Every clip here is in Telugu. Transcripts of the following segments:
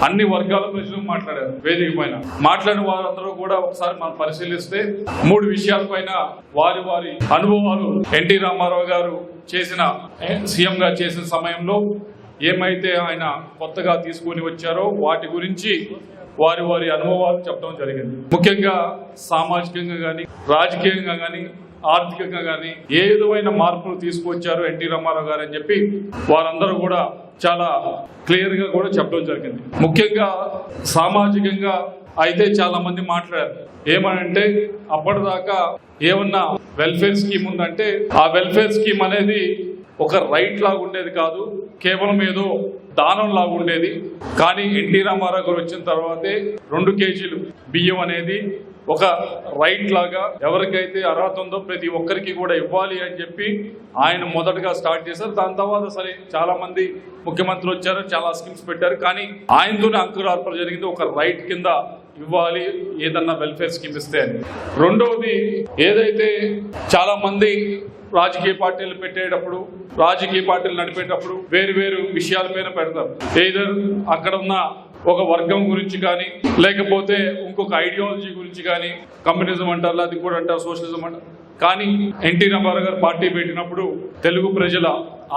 అన్ని వర్గాల ప్రజలు మాట్లాడారు వేదిక పైన. మాట్లాడిన వారందరూ కూడా ఒకసారి మనం పరిశీలిస్తే 3 విషయాలపైన వారి వారి అనుభవాలు ఎన్టీ రామారావు గారు చేసిన సీఎం గా చేసిన సమయంలో ఏమైతే ఆయన కొత్తగా తీసుకొని వచ్చారో వాటి గురించి వారి వారి అనుభవాలు చెప్పడం జరిగింది. ముఖ్యంగా సామాజికంగా కానీ, రాజకీయంగా కానీ, ఆర్థికంగా కానీ ఏ విధమైన మార్పులు తీసుకొచ్చారు ఎన్టీ రామారావు గారు అని చెప్పి వారందరూ కూడా చాలా క్లియర్ గా కూడా చెప్పడం జరిగింది. ముఖ్యంగా సామాజికంగా అయితే చాలా మంది మాట్లాడారు. ఏమనంటే అప్పటిదాకా ఏమన్నా వెల్ఫేర్ స్కీమ్ ఉందంటే ఆ వెల్ఫేర్ స్కీమ్ అనేది ఒక రైట్ లాగా ఉండేది కాదు, కేవలం ఏదో దానం లాగా ఉండేది. కానీ ఎన్టీ రామారావు గారు వచ్చిన తర్వాతే 2 కేజీలు బియ్యం అనేది ఒక రైట్ లాగా ఎవరికైతే అర్హత ఉందో ప్రతి ఒక్కరికి కూడా ఇవ్వాలి అని చెప్పి ఆయన మొదటగా స్టార్ట్ చేశారు. దాని తర్వాత సరే చాలా మంది ముఖ్యమంత్రులు వచ్చారు, చాలా స్కీమ్స్ పెట్టారు. కానీ ఆయనతోనే అంకురార్పణ జరిగింది, ఒక రైట్ కింద ఇవ్వాలి ఏదన్నా వెల్ఫేర్ స్కీమ్ ఇస్తే అని. రెండవది ఏదైతే చాలా మంది రాజకీయ పార్టీలు పెట్టేటప్పుడు, రాజకీయ పార్టీలు నడిపేటప్పుడు వేరు వేరు విషయాల పైన పెడతారు. ఏదర్ అక్కడ ఉన్న ఒక వర్గం గురించి కానీ, లేకపోతే ఇంకొక ఐడియాలజీ గురించి కానీ, కమ్యూనిజం అంటారు, అది కూడా అంటారు, సోషలిజం అంటారు. కానీ ఎన్టీ రామారావు గారు పార్టీ పెట్టినప్పుడు తెలుగు ప్రజల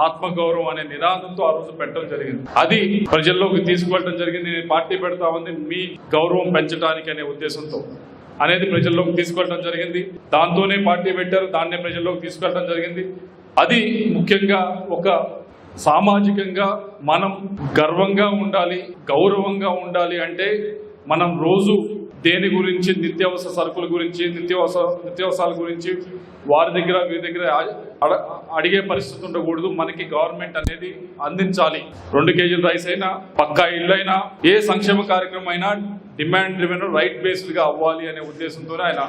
ఆత్మగౌరవం అనే నినాదంతో ఆ రోజు పెట్టడం జరిగింది. అది ప్రజల్లోకి తీసుకువెళ్ళడం జరిగింది. నేను పార్టీ పెడతా ఉంది మీ గౌరవం పెంచడానికి అనే ఉద్దేశంతో అనేది ప్రజల్లోకి తీసుకెళ్ళడం జరిగింది. దాంతోనే పార్టీ పెట్టారు, దాన్నే ప్రజల్లోకి తీసుకెళ్ళడం జరిగింది. అది ముఖ్యంగా ఒక సామాజికంగా మనం గర్వంగా ఉండాలి, గౌరవంగా ఉండాలి అంటే మనం రోజు దేని గురించి, నిత్యావసర సరుకుల గురించి, నిత్యావసరాల గురించి వారి దగ్గర వీరి దగ్గర అడిగే పరిస్థితి ఉండకూడదు. మనకి గవర్నమెంట్ అనేది అందించాలి. 2 కేజీల రైస్ అయినా, పక్కా ఇల్లు అయినా, ఏ సంక్షేమ కార్యక్రమం అయినా డిమాండ్ డ్రివెన్, రైట్ బేస్డ్ గా అవ్వాలి అనే ఉద్దేశంతోనే ఆయన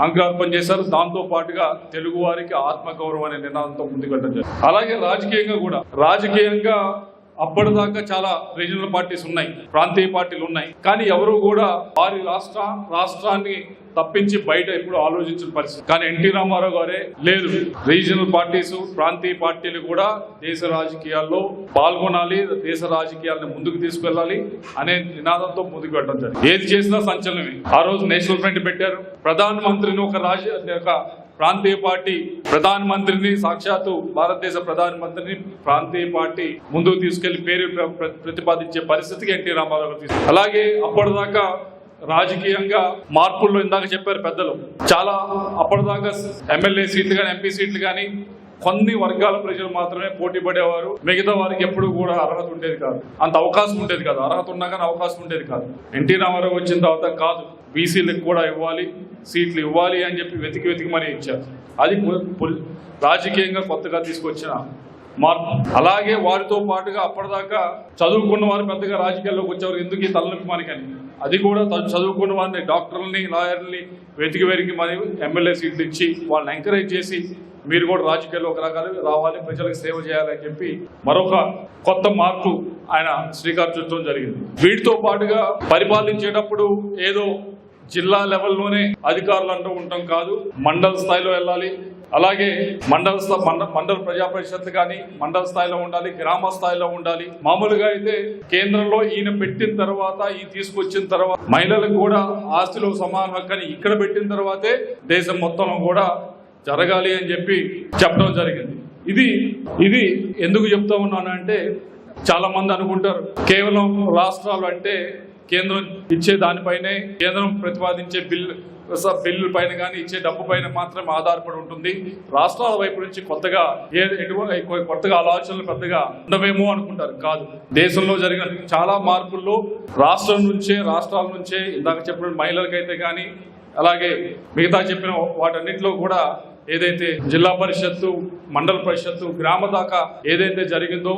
అంకురార్పణ చేశారు. దాంతో పాటుగా తెలుగు వారికి ఆత్మగౌరవం అనే నినాదంతో ముందుకు వెళ్ళడం జరిగింది. అలాగే రాజకీయంగా అప్పటిదాకా చాలా రీజనల్ పార్టీస్ ఉన్నాయి, ప్రాంతీయ పార్టీలు ఉన్నాయి. కానీ ఎవరు కూడా వారి రాష్ట్రాన్ని తప్పించి బయట ఎప్పుడు ఆలోచించిన పరిస్థితి. కానీ ఎన్టీ రామారావు గారే లేదు, రీజనల్ పార్టీస్, ప్రాంతీయ పార్టీలు కూడా దేశ రాజకీయాల్లో పాల్గొనాలి, దేశ రాజకీయాలను ముందుకు తీసుకెళ్లాలి అనే నినాదంతో ముందుకు వెళ్ళడం జరిగింది. ఏది చేసినా సంచలనమే. ఆ రోజు నేషనల్ ఫ్రంట్ పెట్టారు. ప్రధానమంత్రిని ఒక ప్రాంతీయ పార్టీ ప్రధానమంత్రిని, సాక్షాత్తు భారతదేశ ప్రధానమంత్రిని ప్రాంతీయ పార్టీ ముందుకు తీసుకెళ్లి పేరు ప్రతిపాదించే పరిస్థితికి ఎన్టీ రామారావు గారు తీసుకు. అలాగే అప్పటిదాకా రాజకీయంగా మార్పుల్లో ఇందాక చెప్పారు పెద్దలు, చాలా అప్పటిదాకా ఎమ్మెల్యే సీట్లు కానీ, ఎంపీ సీట్లు కానీ కొన్ని వర్గాల ప్రజలు మాత్రమే పోటీ పడేవారు. మిగతా వారికి ఎప్పుడు కూడా అర్హత ఉండేది కాదు, అంత అవకాశం ఉండేది కాదు. అర్హత ఉన్నా కానీ అవకాశం ఉండేది కాదు. ఎన్టీ రామారావు వచ్చిన తర్వాత కాదు, బీసీలకు కూడా ఇవ్వాలి, సీట్లు ఇవ్వాలి అని చెప్పి వెతికి మరీ ఇచ్చారు. అది రాజకీయంగా కొత్తగా తీసుకొచ్చిన మార్పు. అలాగే వారితో పాటుగా అప్పటిదాకా చదువుకున్న వారు పెద్దగా రాజకీయాల్లోకి వచ్చేవారు. ఎందుకు ఈ తలనొప్పి మనకని, అది కూడా చదువుకున్న వారిని, డాక్టర్లని, లాయర్ని వెతికి మరి ఎమ్మెల్యే సీట్లు ఇచ్చి వాళ్ళని ఎంకరేజ్ చేసి మీరు కూడా రాజకీయాల్లో ఒక రకాలు రావాలి, ప్రజలకు సేవ చేయాలని చెప్పి మరొక కొత్త మార్పు ఆయన శ్రీకారం చుట్టడం జరిగింది. వీటితో పాటుగా పరిపాలించేటప్పుడు ఏదో జిల్లా లెవెల్లోనే అధికారులు అంటూ ఉండటం కాదు, మండల స్థాయిలో వెళ్ళాలి. అలాగే మండల ప్రజా పరిషత్ కానీ మండల స్థాయిలో ఉండాలి, గ్రామ స్థాయిలో ఉండాలి. మామూలుగా అయితే కేంద్రంలో ఈయన పెట్టిన తర్వాత, ఈయన తీసుకొచ్చిన తర్వాత మహిళలకు కూడా ఆస్తిలో సమాన హక్కని ఇక్కడ పెట్టిన తర్వాతే దేశం మొత్తంలో కూడా జరగాలి అని చెప్పి చెప్పడం జరిగింది. ఇది ఎందుకు చెప్తా ఉన్నానంటే చాలా మంది అనుకుంటారు కేవలం రాష్ట్రాలు అంటే కేంద్రం ఇచ్చే దానిపైనే, కేంద్రం ప్రతిపాదించే బిల్లు పైన కానీ ఇచ్చే డబ్బు పైన మాత్రమే ఆధారపడి ఉంటుంది. రాష్ట్రాల వైపు నుంచి కొత్తగా ఆలోచనలు పెద్దగా ఉండవేమో అనుకుంటారు. కాదు, దేశంలో జరిగిన చాలా మార్పుల్లో రాష్ట్రాల నుంచే ఇందాక చెప్పిన మహిళలకైతే కానీ, అలాగే మిగతా చెప్పిన వాటన్నిటిలో కూడా ఏదైతే జిల్లా పరిషత్తు, మండల పరిషత్తు, గ్రామ దాకా ఏదైతే జరిగిందో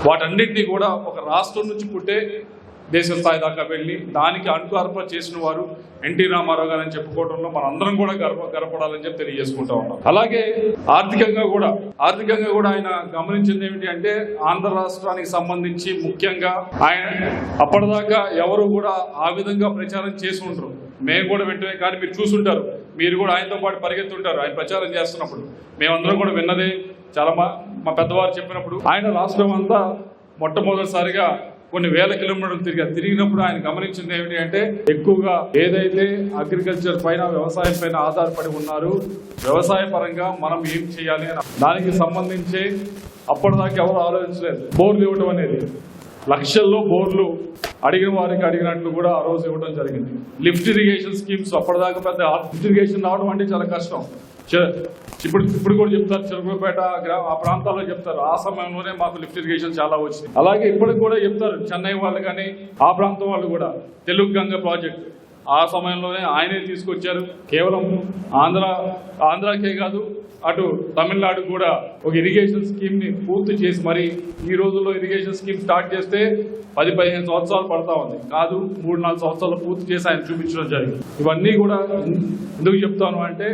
వాటన్నిటినీ కూడా ఒక రాష్ట్రం నుంచి పుట్టే దేశ స్థాయి దాకా వెళ్ళి దానికి అంకురార్పణ చేసిన వారు ఎన్టీ రామారావు గారు అని చెప్పుకోవడంలో మనందరం కూడా గర్వపడాలని చెప్పి తెలియజేసుకుంటా ఉన్నాం. అలాగే ఆర్థికంగా కూడా ఆయన గమనించింది ఏమిటి అంటే, ఆంధ్ర రాష్ట్రానికి సంబంధించి ముఖ్యంగా ఆయన అప్పటిదాకా ఎవరు కూడా ఆ విధంగా ప్రచారం చేసి ఉండరు. మేము కూడా వెంటనే, కానీ మీరు చూసుంటారు, మీరు కూడా ఆయనతో పాటు పరిగెత్తుంటారు ఆయన ప్రచారం చేస్తున్నప్పుడు. మేమందరం కూడా విన్నదే, చాలా మా పెద్దవారు చెప్పినప్పుడు ఆయన రాష్ట్రం అంతా మొట్టమొదటిసారిగా కొన్ని వేల కిలోమీటర్లు తిరిగినప్పుడు ఆయన గమనించింది ఏమిటి అంటే ఎక్కువగా ఏదైతే అగ్రికల్చర్ పైన వ్యవసాయం పైన ఆధారపడి ఉన్నారు, వ్యవసాయ పరంగా మనం ఏం చేయాలి అని దానికి సంబంధించి అప్పటిదాకా ఎవరు ఆలోచించలేదు. బోర్లు ఇవ్వడం అనేది లక్షల్లో బోర్లు అడిగిన వారికి అడిగినట్లు కూడా ఆ రోజు ఇవ్వడం జరిగింది. లిఫ్ట్ ఇరిగేషన్ స్కీమ్స్ అప్పటిదాకా పెద్ద లిఫ్ట్ ఇరిగేషన్ రావడం అంటే చాలా కష్టం. ఇప్పుడు కూడా చెప్తారు, చిలకలపేట ఆ ప్రాంతాల్లో చెప్తారు, ఆ సమయంలోనే మాకు లిఫ్ట్ ఇరిగేషన్ చాలా వచ్చింది. అలాగే ఇప్పటికి కూడా చెప్తారు, చెన్నై వాళ్ళు కానీ ఆ ప్రాంతం వాళ్ళు కూడా తెలుగు గంగ ప్రాజెక్ట్ ఆ సమయంలోనే ఆయనే తీసుకొచ్చారు. కేవలం ఆంధ్రాకే కాదు, అటు తమిళనాడు కూడా ఒక ఇరిగేషన్ స్కీమ్ ని పూర్తి చేసి మరి ఈ రోజుల్లో ఇరిగేషన్ స్కీమ్ స్టార్ట్ చేస్తే 10-15 సంవత్సరాలు పడతా ఉంది, కాదు 3-4 సంవత్సరాలు పూర్తి చేసి ఆయన చూపించడం జరిగింది. ఇవన్నీ కూడా ఎందుకు చెప్తాను అంటే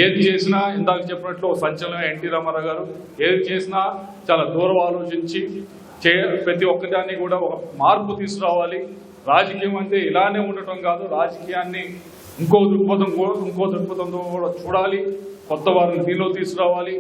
ఏది చేసినా ఇందాక చెప్పినట్లు సంచలనం ఎన్టీ రామారావు గారు ఏది చేసినా చాలా దూరం ఆలోచించి ప్రతి ఒక్కదాన్ని కూడా ఒక మార్పు తీసుకురావాలి. రాజకీయం అంటే ఇలానే ఉండటం కాదు, రాజకీయాన్ని ఇంకో దృక్పథంతో కూడా చూడాలి, కొత్త వారిని దీనిలో తీసుకురావాలి.